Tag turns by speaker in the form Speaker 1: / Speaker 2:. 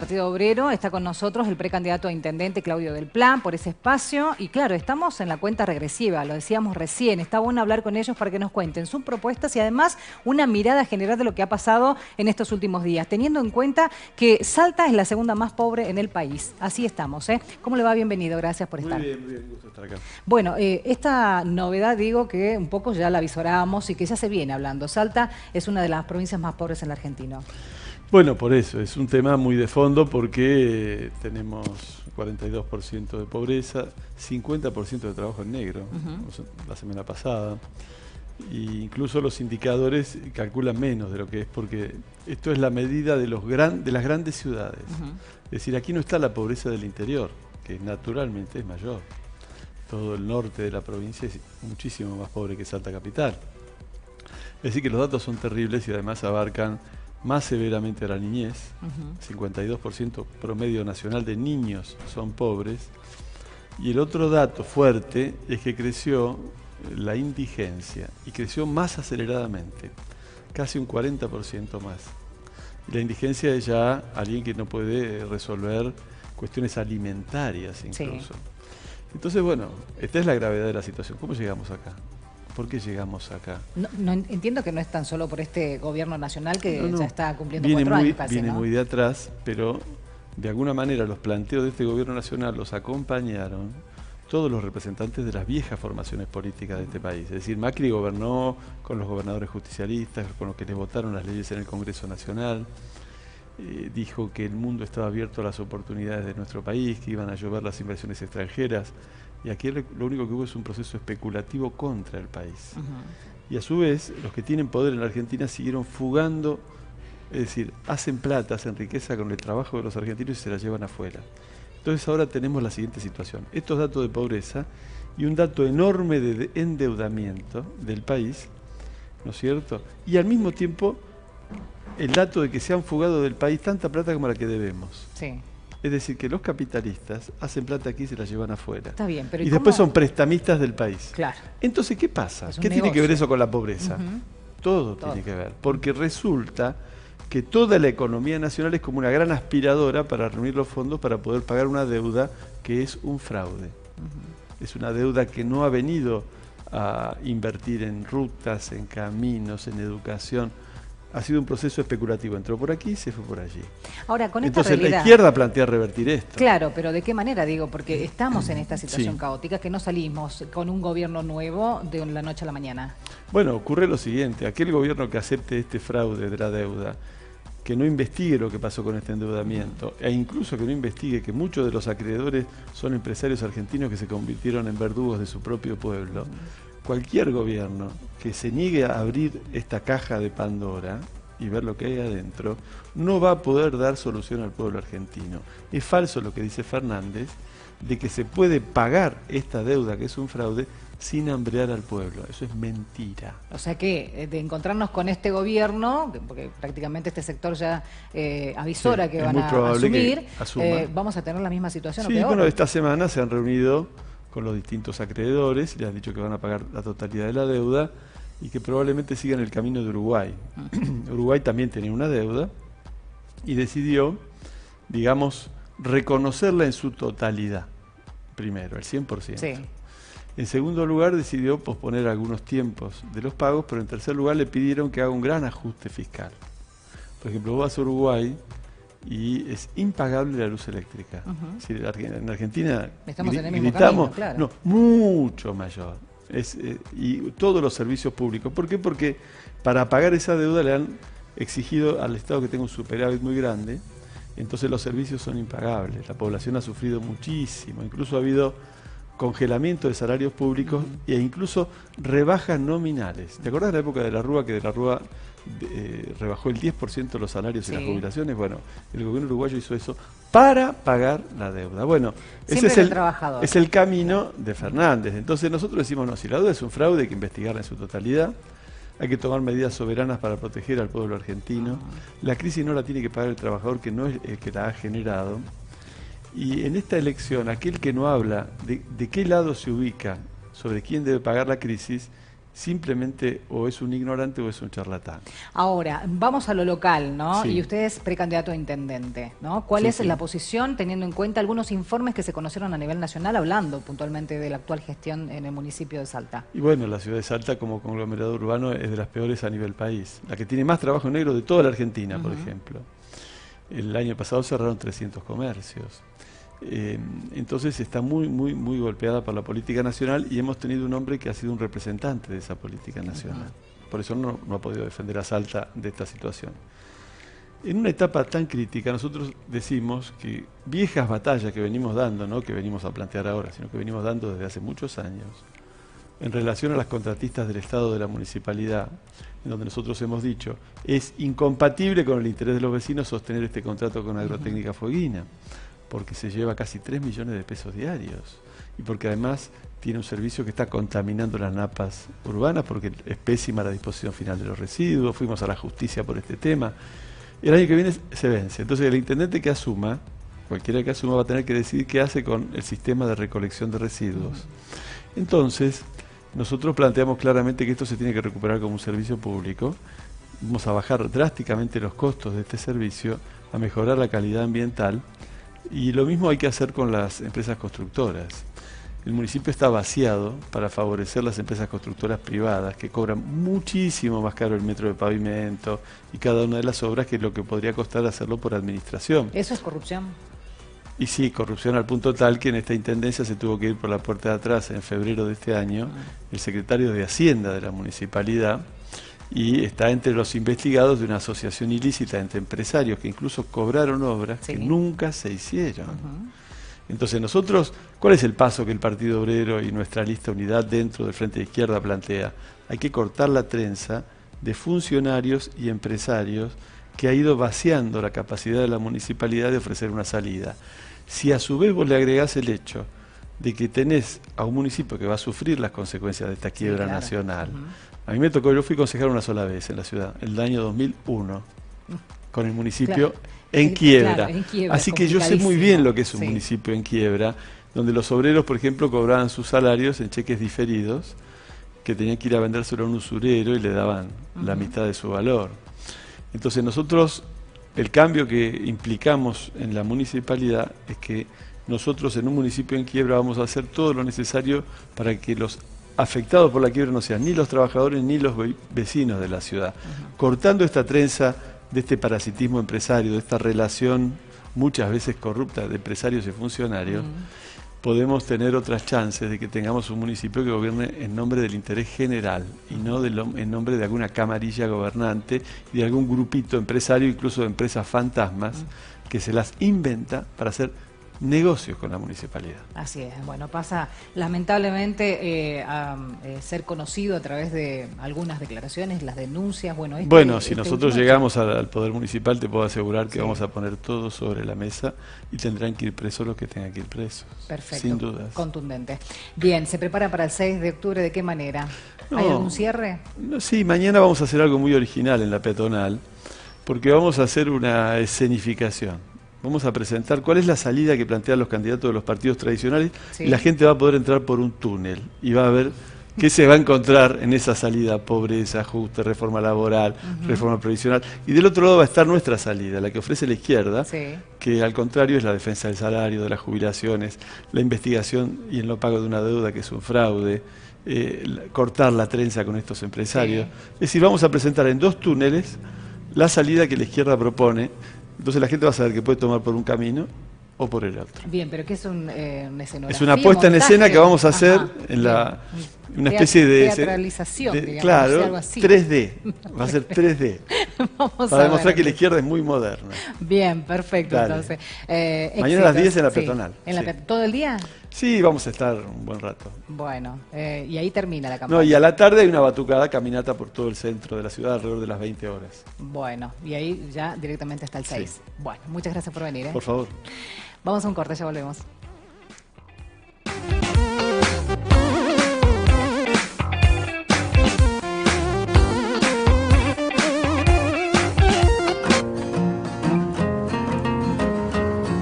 Speaker 1: Partido Obrero, está con nosotros el precandidato a intendente Claudio Del Plan por ese espacio y claro, estamos en la cuenta regresiva, lo decíamos recién, está bueno hablar con ellos para que nos cuenten sus propuestas y además una mirada general de lo que ha pasado en estos últimos días, teniendo en cuenta que Salta es la segunda más pobre en el país. Así estamos, ¿eh? ¿Cómo le va? Bienvenido, gracias por estar.
Speaker 2: Muy bien, gusto estar acá.
Speaker 1: Bueno, esta novedad digo que un poco ya la avisorábamos y que ya se viene hablando. Salta es una de las provincias más pobres en la Argentina.
Speaker 2: Bueno, por eso, es un tema muy de fondo porque tenemos 42% de pobreza, 50% de trabajo en negro, o sea, la semana pasada, e incluso los indicadores calculan menos de lo que es, porque esto es la medida de, de las grandes ciudades. Es decir, aquí no está la pobreza del interior, que naturalmente es mayor. Todo el norte de la provincia es muchísimo más pobre que Salta Capital. Es decir, que los datos son terribles y además abarcan más severamente a la niñez. 52% promedio nacional de niños son pobres. Y el otro dato fuerte es que creció la indigencia y creció más aceleradamente, casi un 40% más. Y la indigencia es ya alguien que no puede resolver cuestiones alimentarias incluso. Sí. Entonces, bueno, esta es la gravedad de la situación. ¿Cómo llegamos acá? ¿Por qué llegamos acá?
Speaker 1: No, entiendo que no es tan solo por este gobierno nacional que ya está cumpliendo 4 años casi,
Speaker 2: viene
Speaker 1: ¿no?
Speaker 2: muy de atrás, pero de alguna manera los planteos de este gobierno nacional los acompañaron todos los representantes de las viejas formaciones políticas de este país. Es decir, Macri gobernó con los gobernadores justicialistas, con los que les votaron las leyes en el Congreso Nacional. Dijo que el mundo estaba abierto a las oportunidades de nuestro país, que iban a llover las inversiones extranjeras. Y aquí lo único que hubo es un proceso especulativo contra el país. Y a su vez, los que tienen poder en la Argentina siguieron fugando, es decir, hacen plata, hacen riqueza con el trabajo de los argentinos y se la llevan afuera. Entonces ahora tenemos la siguiente situación. Estos datos de pobreza y un dato enorme de endeudamiento del país, ¿no es cierto? Y al mismo tiempo, el dato de que se han fugado del país tanta plata como la que debemos.
Speaker 1: Sí.
Speaker 2: Es decir, que los capitalistas hacen plata aquí y se la llevan afuera.
Speaker 1: Está bien, pero
Speaker 2: y después son prestamistas del país.
Speaker 1: Claro.
Speaker 2: Entonces, ¿qué pasa? ¿Qué tiene que ver eso con la pobreza? Todo tiene que ver. Porque resulta que toda la economía nacional es como una gran aspiradora para reunir los fondos para poder pagar una deuda que es un fraude. Es una deuda que no ha venido a invertir en rutas, en caminos, en educación. Ha sido un proceso especulativo, entró por aquí y se fue por allí.
Speaker 1: Ahora, con esta
Speaker 2: Entonces
Speaker 1: realidad,
Speaker 2: la izquierda plantea revertir esto.
Speaker 1: Claro, pero ¿de qué manera? Digo, porque estamos en esta situación caótica que no salimos con un gobierno nuevo de la noche a la mañana.
Speaker 2: Bueno, ocurre lo siguiente, aquel gobierno que acepte este fraude de la deuda, que no investigue lo que pasó con este endeudamiento, e incluso que no investigue que muchos de los acreedores son empresarios argentinos que se convirtieron en verdugos de su propio pueblo. Cualquier gobierno que se niegue a abrir esta caja de Pandora y ver lo que hay adentro, no va a poder dar solución al pueblo argentino. Es falso lo que dice Fernández, de que se puede pagar esta deuda, que es un fraude, sin hambrear al pueblo. Eso es mentira.
Speaker 1: O sea que de encontrarnos con este gobierno, porque prácticamente este sector ya avisora que van a asumir, vamos a tener la misma situación o peor.
Speaker 2: Bueno, esta semana se han reunido con los distintos acreedores, les han dicho que van a pagar la totalidad de la deuda y que probablemente sigan el camino de Uruguay. Uruguay también tenía una deuda y decidió, digamos, reconocerla en su totalidad, primero, el 100%.
Speaker 1: Sí.
Speaker 2: En segundo lugar, decidió posponer algunos tiempos de los pagos, pero en tercer lugar le pidieron que haga un gran ajuste fiscal. Por ejemplo, vos vas a Uruguay y es impagable la luz eléctrica. Si en Argentina
Speaker 1: estamos en el mismo
Speaker 2: gritamos,
Speaker 1: camino, claro.
Speaker 2: No, mucho mayor. Y todos los servicios públicos. ¿Por qué? Porque para pagar esa deuda le han exigido al Estado que tenga un superávit muy grande, entonces los servicios son impagables. La población ha sufrido muchísimo, incluso ha habido congelamiento de salarios públicos e incluso rebajas nominales. ¿Te acordás de la época de la Rúa, que de la Rúa rebajó el 10% los salarios y las jubilaciones? Bueno, el gobierno uruguayo hizo eso para pagar la deuda. Bueno, ese es el camino de Fernández. Entonces nosotros decimos, no, si la deuda es un fraude hay que investigarla en su totalidad, hay que tomar medidas soberanas para proteger al pueblo argentino. La crisis no la tiene que pagar el trabajador, que no es el que la ha generado. Y en esta elección, aquel que no habla de qué lado se ubica sobre quién debe pagar la crisis, simplemente o es un ignorante o es un charlatán.
Speaker 1: Ahora, vamos a lo local, ¿no?
Speaker 2: Sí.
Speaker 1: Y usted es precandidato a intendente, ¿no? ¿Cuál
Speaker 2: Sí,
Speaker 1: es
Speaker 2: sí.
Speaker 1: la posición, teniendo en cuenta algunos informes que se conocieron a nivel nacional, hablando puntualmente de la actual gestión en el municipio de Salta?
Speaker 2: Y bueno, la ciudad de Salta como conglomerado urbano es de las peores a nivel país. La que tiene más trabajo negro de toda la Argentina, por ejemplo. El año pasado cerraron 300 comercios. Entonces está muy golpeada por la política nacional y hemos tenido un hombre que ha sido un representante de esa política nacional. Por eso no ha podido defender a Salta de esta situación. En una etapa tan crítica nosotros decimos que viejas batallas que venimos dando, no que venimos a plantear ahora, sino que venimos dando desde hace muchos años, en relación a las contratistas del Estado de la municipalidad, en donde nosotros hemos dicho, es incompatible con el interés de los vecinos sostener este contrato con Agrotécnica Fueguina, porque se lleva casi 3 millones de pesos diarios y porque además tiene un servicio que está contaminando las napas urbanas porque es pésima la disposición final de los residuos. Fuimos a la justicia por este tema. El año que viene se vence. Entonces el intendente que asuma, cualquiera que asuma, va a tener que decidir qué hace con el sistema de recolección de residuos. Entonces nosotros planteamos claramente que esto se tiene que recuperar como un servicio público. Vamos a bajar drásticamente los costos de este servicio, a mejorar la calidad ambiental. Y lo mismo hay que hacer con las empresas constructoras. El municipio está vaciado para favorecer las empresas constructoras privadas que cobran muchísimo más caro el metro de pavimento y cada una de las obras que lo que podría costar hacerlo por administración.
Speaker 1: ¿Eso es corrupción?
Speaker 2: Y sí, corrupción al punto tal que en esta intendencia se tuvo que ir por la puerta de atrás en febrero de este año el secretario de Hacienda de la municipalidad, y está entre los investigados de una asociación ilícita entre empresarios que incluso cobraron obras que nunca se hicieron. Entonces nosotros, ¿cuál es el paso que el Partido Obrero y nuestra lista Unidad dentro del Frente de Izquierda plantea? Hay que cortar la trenza de funcionarios y empresarios que ha ido vaciando la capacidad de la municipalidad de ofrecer una salida. Si a su vez vos le agregás el hecho de que tenés a un municipio que va a sufrir las consecuencias de esta quiebra nacional. A mí me tocó, yo fui concejal una sola vez en la ciudad, el año 2001, con el municipio en quiebra. Así que yo sé muy bien lo que es un municipio en quiebra, donde los obreros, por ejemplo, cobraban sus salarios en cheques diferidos, que tenían que ir a vendérselo a un usurero y le daban la mitad de su valor. Entonces nosotros, el cambio que implicamos en la municipalidad es que nosotros en un municipio en quiebra vamos a hacer todo lo necesario para que los afectados por la quiebra no sean ni los trabajadores ni los vecinos de la ciudad. Cortando esta trenza de este parasitismo empresario, de esta relación muchas veces corrupta de empresarios y funcionarios, podemos tener otras chances de que tengamos un municipio que gobierne en nombre del interés general y no en nombre de alguna camarilla gobernante y de algún grupito empresario, incluso de empresas fantasmas, que se las inventa para hacer negocios con la municipalidad.
Speaker 1: Así es, bueno, pasa lamentablemente a ser conocido a través de algunas declaraciones, las denuncias, bueno...
Speaker 2: si nosotros llegamos al Poder Municipal, te puedo asegurar que vamos a poner todo sobre la mesa y tendrán que ir presos los que tengan que ir presos.
Speaker 1: Perfecto,
Speaker 2: sin dudas.
Speaker 1: Contundente. Bien, ¿se prepara para el 6 de octubre? ¿De qué manera? ¿Hay algún cierre?
Speaker 2: Sí, mañana vamos a hacer algo muy original en la peatonal, porque vamos a hacer una escenificación. Vamos a presentar cuál es la salida que plantean los candidatos de los partidos tradicionales y la gente va a poder entrar por un túnel y va a ver qué se va a encontrar en esa salida: pobreza, ajuste, reforma laboral, reforma previsional. Y del otro lado va a estar nuestra salida, la que ofrece la izquierda, que al contrario es la defensa del salario, de las jubilaciones, la investigación y el no pago de una deuda que es un fraude, cortar la trenza con estos empresarios. Es decir, vamos a presentar en dos túneles la salida que la izquierda propone. Entonces la gente va a saber que puede tomar por un camino o por el otro.
Speaker 1: Bien, pero ¿qué es una escenografía?
Speaker 2: Es una puesta en escena que vamos a hacer en una especie de
Speaker 1: teatralización, digamos,
Speaker 2: claro,
Speaker 1: algo así.
Speaker 2: 3D. Va a ser 3D. Para demostrar que la izquierda es muy moderna.
Speaker 1: Bien, perfecto.
Speaker 2: Dale.
Speaker 1: Entonces,
Speaker 2: mañana a las 10 en la peatonal.
Speaker 1: ¿Todo el día?
Speaker 2: Sí, vamos a estar un buen rato.
Speaker 1: Bueno, y ahí termina la campaña.
Speaker 2: No, y a la tarde hay una batucada, caminata por todo el centro de la ciudad alrededor de las 20 horas.
Speaker 1: Bueno, y ahí ya directamente hasta el 6. Bueno, muchas gracias por venir.
Speaker 2: Por favor.
Speaker 1: Vamos a un corte, ya volvemos.